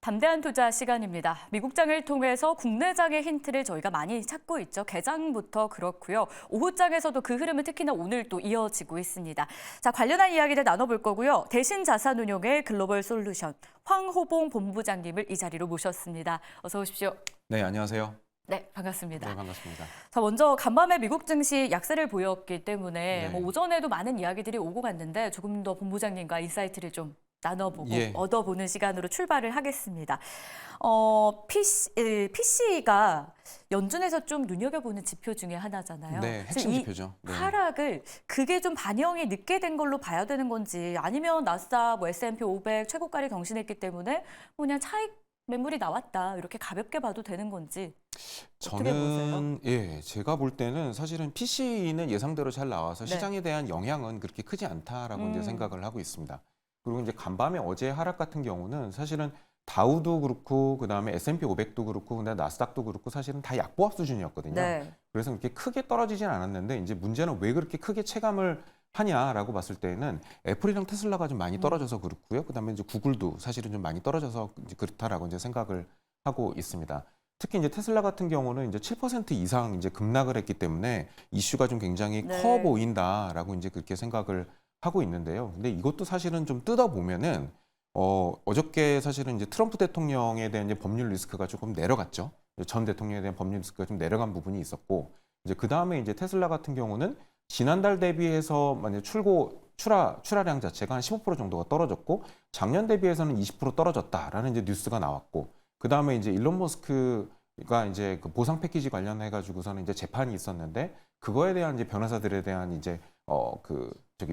담대한 투자 시간입니다. 미국장을 통해서 국내장의 힌트를 저희가 많이 찾고 있죠. 개장부터 그렇고요. 오후장에서도 그 흐름은 특히나 오늘 또 이어지고 있습니다. 자, 관련한 이야기를 나눠볼 거고요. 대신 자산운용의 글로벌 솔루션 황호봉 본부장님을 이 자리로 모셨습니다. 어서 오십시오. 네, 안녕하세요. 네, 반갑습니다. 네, 반갑습니다. 자, 먼저 간밤에 미국 증시 약세를 보였기 때문에 네. 오전에도 많은 이야기들이 오고 갔는데 조금 더 본부장님과 인사이트를 좀 나눠보고 예. 얻어보는 시간으로 출발을 하겠습니다. PC가 연준에서 좀 눈여겨보는 지표 중에 하나잖아요. 네, 핵심 이 지표죠. 네. 하락을 그게 좀 반영이 늦게 된 걸로 봐야 되는 건지 아니면 나스닥, S&P 500 최고가를 경신했기 때문에 그냥 차익 매물이 나왔다 이렇게 가볍게 봐도 되는 건지 어떻게 보세요? 제가 볼 때는 사실은 PC는 예상대로 잘 나와서 네. 시장에 대한 영향은 그렇게 크지 않다라고 이제 생각을 하고 있습니다. 그리고 이제 간밤에 어제 하락 같은 경우는 사실은 다우도 그렇고 그다음에 S&P 500도 그렇고 그다음에 나스닥도 그렇고 사실은 다 약보합 수준이었거든요. 네. 그래서 그렇게 크게 떨어지진 않았는데 이제 문제는 왜 그렇게 크게 체감을 하냐라고 봤을 때는 애플이랑 테슬라가 좀 많이 떨어져서 그렇고요. 그다음에 이제 구글도 사실은 좀 많이 떨어져서 이제 그렇다라고 이제 생각을 하고 있습니다. 특히 이제 테슬라 같은 경우는 이제 7% 이상 이제 급락을 했기 때문에 이슈가 좀 굉장히 네. 커 보인다라고 이제 그렇게 생각을 하고 있는데요. 근데 이것도 사실은 좀 뜯어 보면은 어저께 사실은 이제 트럼프 대통령에 대한 이제 법률 리스크가 조금 내려갔죠. 전 대통령에 대한 법률 리스크가 좀 내려간 부분이 있었고 이제 그 다음에 이제 테슬라 같은 경우는 지난달 대비해서 만약 출하량 자체가 한 15% 정도가 떨어졌고 작년 대비해서는 20% 떨어졌다라는 이제 뉴스가 나왔고 그 다음에 이제 일론 머스크가 이제 그 보상 패키지 관련해 가지고서는 이제 재판이 있었는데 그거에 대한 이제 변호사들에 대한 이제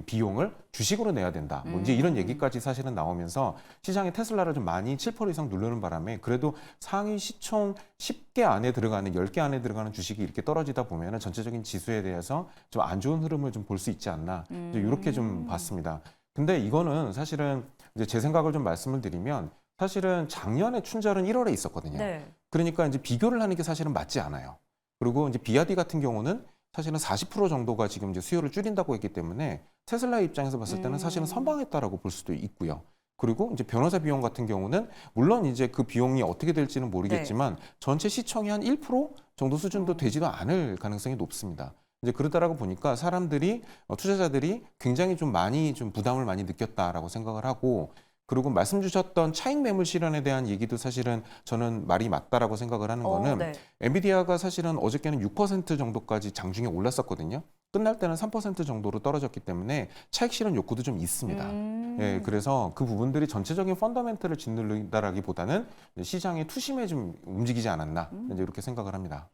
비용을 주식으로 내야 된다. 뭐 이제 이런 얘기까지 사실은 나오면서 시장에 테슬라를 좀 많이 7% 이상 누르는 바람에 그래도 상위 시총 10개 안에 들어가는 10개 안에 들어가는 주식이 이렇게 떨어지다 보면은 전체적인 지수에 대해서 좀 안 좋은 흐름을 좀 볼 수 있지 않나. 이제 이렇게 좀 봤습니다. 근데 이거는 사실은 이제 제 생각을 좀 말씀을 드리면 사실은 작년에 춘절은 1월에 있었거든요. 네. 그러니까 이제 비교를 하는 게 사실은 맞지 않아요. 그리고 이제 비아디 같은 경우는 사실은 40% 정도가 지금 이제 수요를 줄인다고 했기 때문에 테슬라 입장에서 봤을 때는 사실은 선방했다라고 볼 수도 있고요. 그리고 이제 변호사 비용 같은 경우는 물론 이제 그 비용이 어떻게 될지는 모르겠지만 전체 시총이 한 1% 정도 수준도 되지도 않을 가능성이 높습니다. 이제 그러다라고 보니까 사람들이 투자자들이 굉장히 좀 많이 좀 부담을 많이 느꼈다라고 생각을 하고 그리고 말씀 주셨던 차익 매물 실현에 대한 얘기도 사실은 저는 말이 맞다라고 생각을 하는 거는 네. 엔비디아가 사실은 어저께는 6% 정도까지 장중에 올랐었거든요. 끝날 때는 3% 정도로 떨어졌기 때문에 차익 실현 욕구도 좀 있습니다. 예, 그래서 그 부분들이 전체적인 펀더멘트를 짓누른다라기보다는 시장의 투심에 좀 움직이지 않았나 이제 이렇게 생각을 합니다.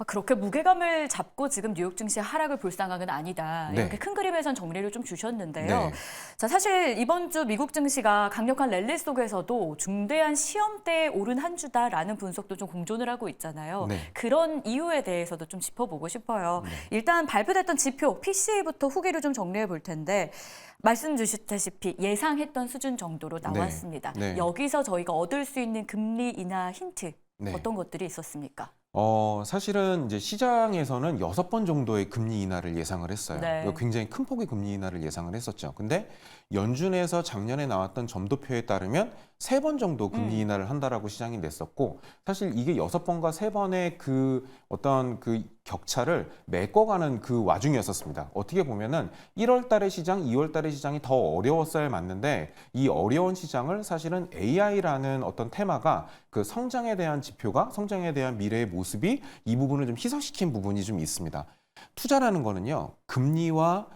그렇게 무게감을 잡고 지금 뉴욕 증시 하락을 볼 상황은 아니다. 네. 이렇게 큰 그림에선 정리를 좀 주셨는데요. 네. 자, 사실 이번 주 미국 증시가 강력한 랠리 속에서도 중대한 시험대에 오른 한 주다라는 분석도 좀 공존을 하고 있잖아요. 네. 그런 이유에 대해서도 좀 짚어보고 싶어요. 일단 발표됐던 지표, PC부터 후기를 좀 정리해 볼 텐데 말씀 주셨다시피 예상했던 수준 정도로 나왔습니다. 네. 여기서 저희가 얻을 수 있는 금리 인하 힌트 네. 어떤 것들이 있었습니까? 사실은 이제 시장에서는 6번 정도의 금리 인하를 예상을 했어요. 네. 굉장히 큰 폭의 금리 인하를 예상을 했었죠. 근데 연준에서 작년에 나왔던 점도표에 따르면 3번 정도 금리 인하를 한다라고 시장이 냈었고 사실 이게 6번과 3번의 그 어떤 그 격차를 메꿔가는 그 와중이었었습니다. 어떻게 보면은 1월 달의 시장, 2월 달의 시장이 더 어려웠어야 맞는데 이 어려운 시장을 사실은 AI라는 어떤 테마가 그 성장에 대한 지표가 성장에 대한 미래의 모습이 이 부분을 좀 희석시킨 부분이 좀 있습니다. 투자라는 거는요, 금리와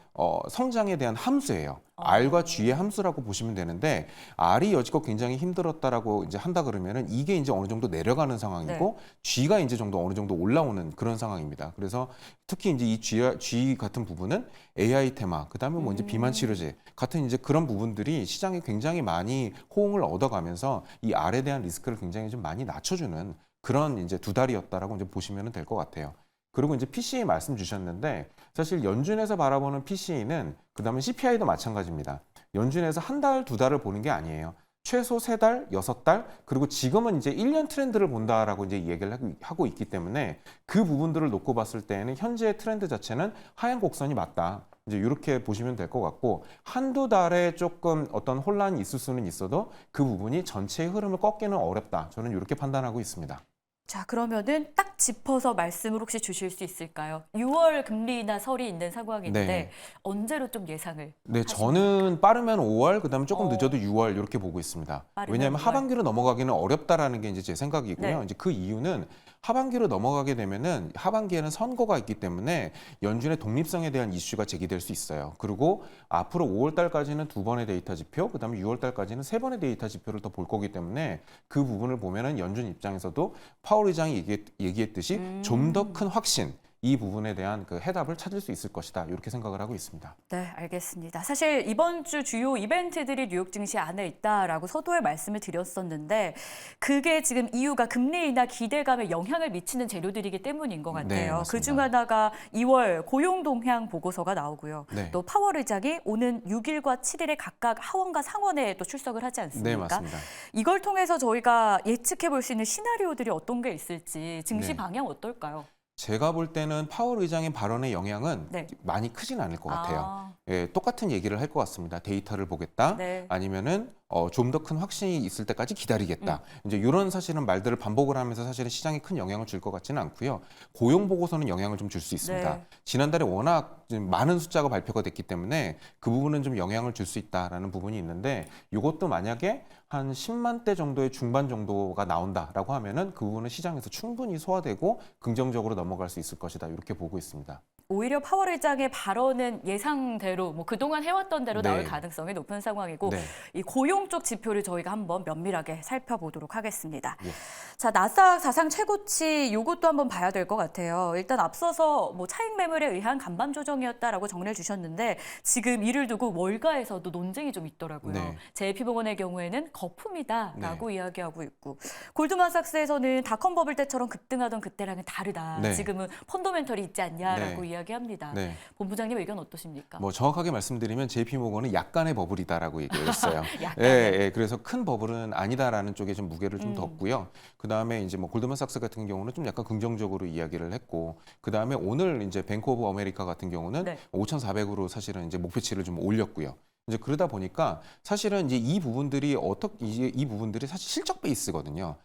성장에 대한 함수예요. R과 G의 함수라고 보시면 되는데 R이 여지껏 굉장히 힘들었다라고 이제 한다 그러면은 이게 이제 어느 정도 내려가는 상황이고 G가 이제 정도 어느 정도 올라오는 그런 상황입니다. 그래서 특히 이제 이 G 같은 부분은 AI 테마, 그다음에 뭐 이제 비만 치료제 같은 이제 그런 부분들이 시장에 굉장히 많이 호응을 얻어가면서 이 R에 대한 리스크를 굉장히 좀 많이 낮춰주는 그런 이제 두 달이었다라고 이제 보시면 될 것 같아요. 그리고 이제 PCE 말씀 주셨는데 사실 연준에서 바라보는 PCE는 그다음에 CPI도 마찬가지입니다. 연준에서 한 달, 두 달을 보는 게 아니에요. 최소 3달, 6달, 그리고 지금은 이제 1년 트렌드를 본다라고 이제 얘기를 하고 있기 때문에 그 부분들을 놓고 봤을 때는 현재의 트렌드 자체는 하향 곡선이 맞다. 이제 이렇게 보시면 될 것 같고 한두 달에 조금 어떤 혼란이 있을 수는 있어도 그 부분이 전체의 흐름을 꺾기는 어렵다. 저는 이렇게 판단하고 있습니다. 자, 그러면은 딱 짚어서 말씀을 혹시 주실 수 있을까요? 6월 금리 인하 설이 있는 상황인데 네. 언제로 좀 예상을 네, 하십니까? 저는 빠르면 5월, 그다음에 조금 어. 늦어도 6월 이렇게 보고 있습니다. 빠르면 왜냐하면 6월. 하반기로 넘어가기는 어렵다라는 게 이제 제 생각이고요. 네. 이제 그 이유는 하반기로 넘어가게 되면은 하반기에는 선거가 있기 때문에 연준의 독립성에 대한 이슈가 제기될 수 있어요. 그리고 앞으로 5월 달까지는 2번의 데이터 지표, 그다음에 6월 달까지는 3번의 데이터 지표를 더 볼 거기 때문에 그 부분을 보면은 연준 입장에서도 파월 의장이 얘기했듯이 좀 더 큰 확신 이 부분에 대한 그 해답을 찾을 수 있을 것이다. 이렇게 생각을 하고 있습니다. 네, 알겠습니다. 사실 이번 주 주요 이벤트들이 뉴욕 증시 안에 있다라고 서두에 말씀을 드렸었는데 그게 지금 이유가 금리 인하 기대감에 영향을 미치는 재료들이기 때문인 것 네, 같아요. 맞습니다. 그중 하나가 2월 고용 동향 보고서가 나오고요. 네. 또 파월 의장이 오는 6일과 7일에 각각 하원과 상원에 또 출석을 하지 않습니까? 네, 맞습니다. 이걸 통해서 저희가 예측해 볼 수 있는 시나리오들이 어떤 게 있을지 증시 네. 방향 어떨까요? 제가 볼 때는 파월 의장의 발언의 영향은 네. 많이 크진 않을 것 같아요. 아, 예, 똑같은 얘기를 할 것 같습니다. 데이터를 보겠다. 네. 아니면은 좀 더 큰 확신이 있을 때까지 기다리겠다. 이제 이런 사실은 말들을 반복을 하면서 사실은 시장에 큰 영향을 줄 것 같지는 않고요. 고용 보고서는 영향을 좀 줄 수 있습니다. 네. 지난달에 워낙 좀 많은 숫자가 발표가 됐기 때문에 그 부분은 좀 영향을 줄 수 있다라는 부분이 있는데 이것도 만약에 한 10만 대 정도의 중반 정도가 나온다라고 하면은 그 부분은 시장에서 충분히 소화되고 긍정적으로 넘어갈 수 있을 것이다. 이렇게 보고 있습니다. 오히려 파월 의장의 발언은 예상대로 뭐 그동안 해왔던 대로 네. 나올 가능성이 높은 상황이고 네. 이 고용 쪽 지표를 저희가 한번 면밀하게 살펴보도록 하겠습니다. 예. 자, 나스닥 사상 최고치 이것도 한번 봐야 될 것 같아요. 일단 앞서서 뭐 차익 매물에 의한 간밤 조정이었다라고 정리해 주셨는데 지금 이를 두고 월가에서도 논쟁이 좀 있더라고요. 네. JP모건의 경우에는 거품이다라고 이야기하고 있고 골드만삭스에서는 닷컴 버블 때처럼 급등하던 그때랑은 다르다. 네. 지금은 펀더멘털이 있지 않냐라고 네. 이야기합니다. 네. 본부장님 의견 어떠십니까? 뭐 정확하게 말씀드리면 JP모건은 약간의 버블이다라고 얘기를 했어요. 약간의. 예, 그래서 큰 버블은 아니다라는 쪽에 좀 무게를 좀 뒀고요. 그 다음에 이제 뭐 골드만삭스 같은 경우는 좀 약간 긍정적으로 이야기를 했고, 그 다음에 오늘 이제 뱅크 오브 아메리카 같은 경우는 네. 5,400으로 사실은 이제 목표치를 좀 올렸고요. 이제 그러다 보니까 사실은 이제 이 부분들이 이 부분들이 사실 실적 베이스거든요.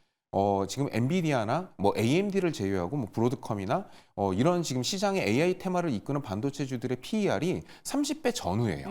지금 엔비디아나 뭐 AMD를 제외하고 뭐 브로드컴이나 이런 지금 시장의 AI 테마를 이끄는 반도체주들의 PER이 30배 전후예요.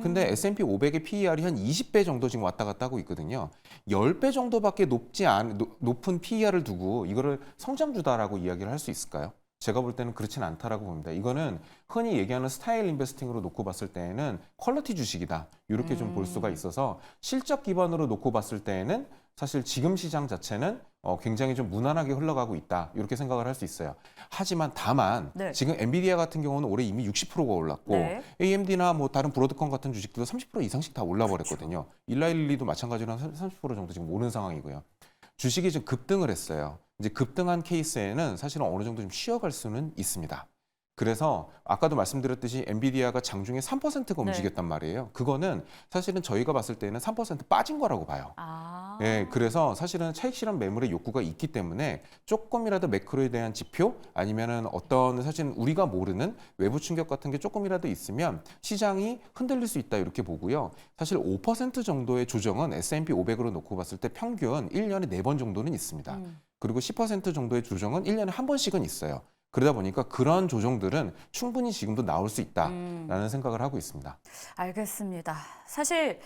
근데 S&P 500의 PER이 한 20배 정도 지금 왔다 갔다 하고 있거든요. 10배 정도밖에 높은 PER을 두고 이거를 성장주다라고 이야기를 할 수 있을까요? 제가 볼 때는 그렇진 않다라고 봅니다. 이거는 흔히 얘기하는 스타일 인베스팅으로 놓고 봤을 때에는 퀄리티 주식이다. 이렇게 좀 볼 수가 있어서 실적 기반으로 놓고 봤을 때에는 사실 지금 시장 자체는 굉장히 좀 무난하게 흘러가고 있다. 이렇게 생각을 할 수 있어요. 하지만 다만 네. 지금 엔비디아 같은 경우는 올해 이미 60%가 올랐고 네. AMD나 뭐 다른 브로드컴 같은 주식들도 30% 이상씩 다 올라버렸거든요. 일라일리도 마찬가지로 한 30% 정도 지금 오른 상황이고요. 주식이 좀 급등을 했어요. 이제 급등한 케이스에는 사실은 어느 정도 좀 쉬어갈 수는 있습니다. 그래서 아까도 말씀드렸듯이 엔비디아가 장중에 3%가 네. 움직였단 말이에요. 그거는 사실은 저희가 봤을 때는 3% 빠진 거라고 봐요. 아. 예, 그래서 사실은 차익 실현 매물의 욕구가 있기 때문에 조금이라도 매크로에 대한 지표 아니면은 어떤 사실 우리가 모르는 외부 충격 같은 게 조금이라도 있으면 시장이 흔들릴 수 있다 이렇게 보고요. 사실 5% 정도의 조정은 S&P 500으로 놓고 봤을 때 평균 1년에 4번 정도는 있습니다. 그리고 10% 정도의 조정은 1년에 한 번씩은 있어요. 그러다 보니까 그런 조정들은 충분히 지금도 나올 수 있다라는 생각을 하고 있습니다. 알겠습니다. 사실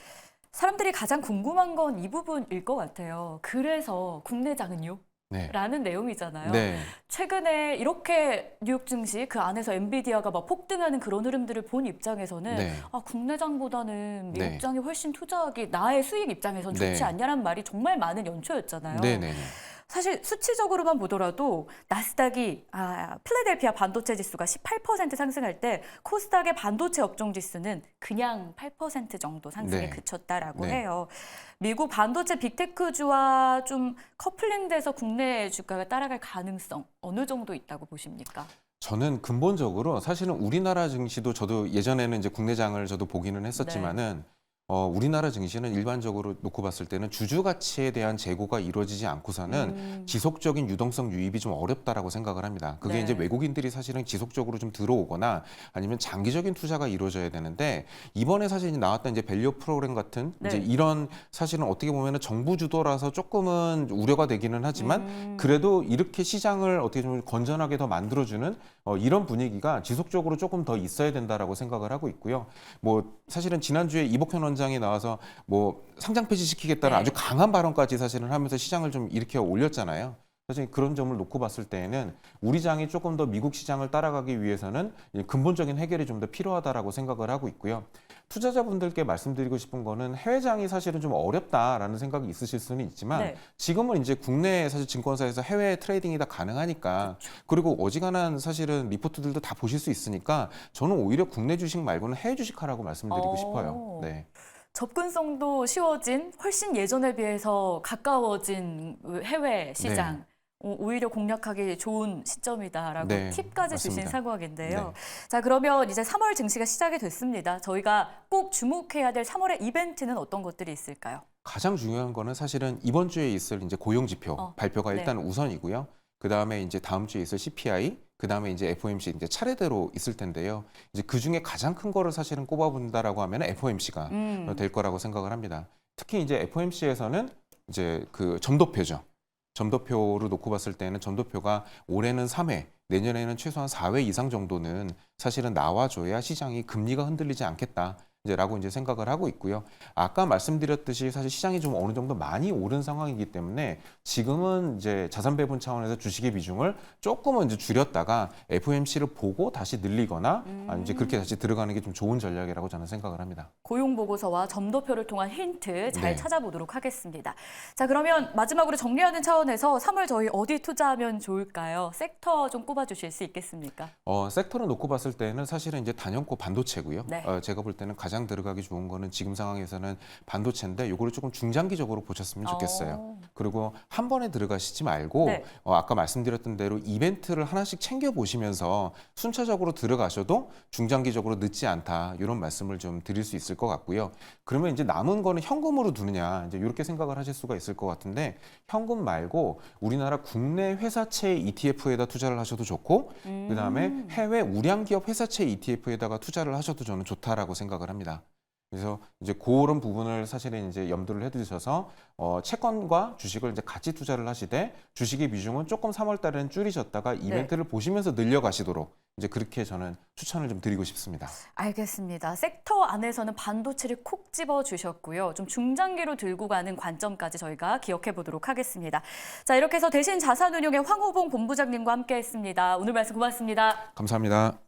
사람들이 가장 궁금한 건 이 부분일 것 같아요. 그래서 국내장은요? 네. 라는 내용이잖아요. 네. 최근에 이렇게 뉴욕 증시 그 안에서 엔비디아가 막 폭등하는 그런 흐름들을 본 입장에서는 네. 국내장보다는 네. 미국장이 훨씬 투자하기 나의 수익 입장에선 좋지 네. 않냐는 말이 정말 많은 연초였잖아요. 네네. 사실 수치적으로만 보더라도 나스닥이 필라델피아 반도체 지수가 18% 상승할 때 코스닥의 반도체 업종 지수는 그냥 8% 정도 상승에 네. 그쳤다라고 네. 해요. 미국 반도체 빅테크주와 좀 커플링돼서 국내 주가가 따라갈 가능성 어느 정도 있다고 보십니까? 저는 근본적으로 사실은 우리나라 증시도 저도 예전에는 이제 국내장을 저도 보기는 했었지만은 우리나라 증시는 일반적으로 놓고 봤을 때는 주주 가치에 대한 재고가 이루어지지 않고서는 지속적인 유동성 유입이 좀 어렵다라고 생각을 합니다. 그게 네. 이제 외국인들이 사실은 지속적으로 좀 들어오거나 아니면 장기적인 투자가 이루어져야 되는데 이번에 사실 이제 나왔던 이제 밸류 프로그램 같은 네. 이제 이런 사실은 어떻게 보면은 정부 주도라서 조금은 우려가 되기는 하지만 그래도 이렇게 시장을 어떻게 좀 건전하게 더 만들어주는 이런 분위기가 지속적으로 조금 더 있어야 된다라고 생각을 하고 있고요. 뭐 사실은 지난주에 이복현 원장이 나와서 뭐 상장 폐지시키겠다는 네. 아주 강한 발언까지 사실은 하면서 시장을 좀 일으켜 올렸잖아요. 사실 그런 점을 놓고 봤을 때에는 우리 장이 조금 더 미국 시장을 따라가기 위해서는 근본적인 해결이 좀 더 필요하다라고 생각을 하고 있고요. 투자자분들께 말씀드리고 싶은 거는 해외장이 사실은 좀 어렵다라는 생각이 있으실 수는 있지만 네. 지금은 이제 국내 사실 증권사에서 해외 트레이딩이 다 가능하니까 그리고 어지간한 사실은 리포트들도 다 보실 수 있으니까 저는 오히려 국내 주식 말고는 해외 주식 하라고 말씀드리고 싶어요. 네. 접근성도 쉬워진, 훨씬 예전에 비해서 가까워진 해외 시장. 오히려 공략하기 좋은 시점이다라고 네, 팁까지 주신 맞습니다. 상황인데요. 네. 자, 그러면 이제 3월 증시가 시작이 됐습니다. 저희가 꼭 주목해야 될 3월의 이벤트는 어떤 것들이 있을까요? 가장 중요한 거는 사실은 이번 주에 있을 이제 고용 지표 발표가 네. 일단 우선이고요. 그 다음에 이제 다음 주에 있을 CPI, 그 다음에 이제 FOMC 이제 차례대로 있을 텐데요. 이제 그 중에 가장 큰 거를 사실은 꼽아본다라고 하면 FOMC가 될 거라고 생각을 합니다. 특히 이제 FOMC에서는 이제 그 점도표죠. 점도표로 놓고 봤을 때는 점도표가 올해는 3회, 내년에는 최소한 4회 이상 정도는 사실은 나와줘야 시장이 금리가 흔들리지 않겠다. 라고 이제 생각을 하고 있고요. 아까 말씀드렸듯이 사실 시장이 좀 어느 정도 많이 오른 상황이기 때문에 지금은 이제 자산 배분 차원에서 주식의 비중을 조금은 이제 줄였다가 FOMC를 보고 다시 늘리거나 아니면 이제 그렇게 다시 들어가는 게 좀 좋은 전략이라고 저는 생각을 합니다. 고용 보고서와 점도표를 통한 힌트 잘 네. 찾아보도록 하겠습니다. 자, 그러면 마지막으로 정리하는 차원에서 3월 저희 어디 투자하면 좋을까요? 섹터 좀 꼽아주실 수 있겠습니까? 섹터를 놓고 봤을 때는 사실은 이제 단연코 반도체고요. 네. 제가 볼 때는 가장 들어가기 좋은 거는 지금 상황에서는 반도체인데 요거를 조금 중장기적으로 보셨으면 좋겠어요. 그리고 한 번에 들어가시지 말고 네. 아까 말씀드렸던 대로 이벤트를 하나씩 챙겨 보시면서 순차적으로 들어가셔도 중장기적으로 늦지 않다 이런 말씀을 좀 드릴 수 있을 것 같고요. 그러면 이제 남은 거는 현금으로 두느냐 이제 이렇게 생각을 하실 수가 있을 것 같은데 현금 말고 우리나라 국내 회사채 ETF에다 투자를 하셔도 좋고 그다음에 해외 우량기업 회사채 ETF에다가 투자를 하셔도 저는 좋다라고 생각을 합니다. 그래서 이제 그런 부분을 사실은 이제 염두를 해두셔서 채권과 주식을 이제 같이 투자를 하시되 주식의 비중은 조금 3월 달에는 줄이셨다가 이벤트를 보시면서 늘려가시도록 이제 그렇게 저는 추천을 좀 드리고 싶습니다. 알겠습니다. 섹터 안에서는 반도체를 콕 집어 주셨고요. 좀 중장기로 들고 가는 관점까지 저희가 기억해 보도록 하겠습니다. 자, 이렇게 해서 대신 자산운용의 황호봉 본부장님과 함께했습니다. 오늘 말씀 고맙습니다. 감사합니다.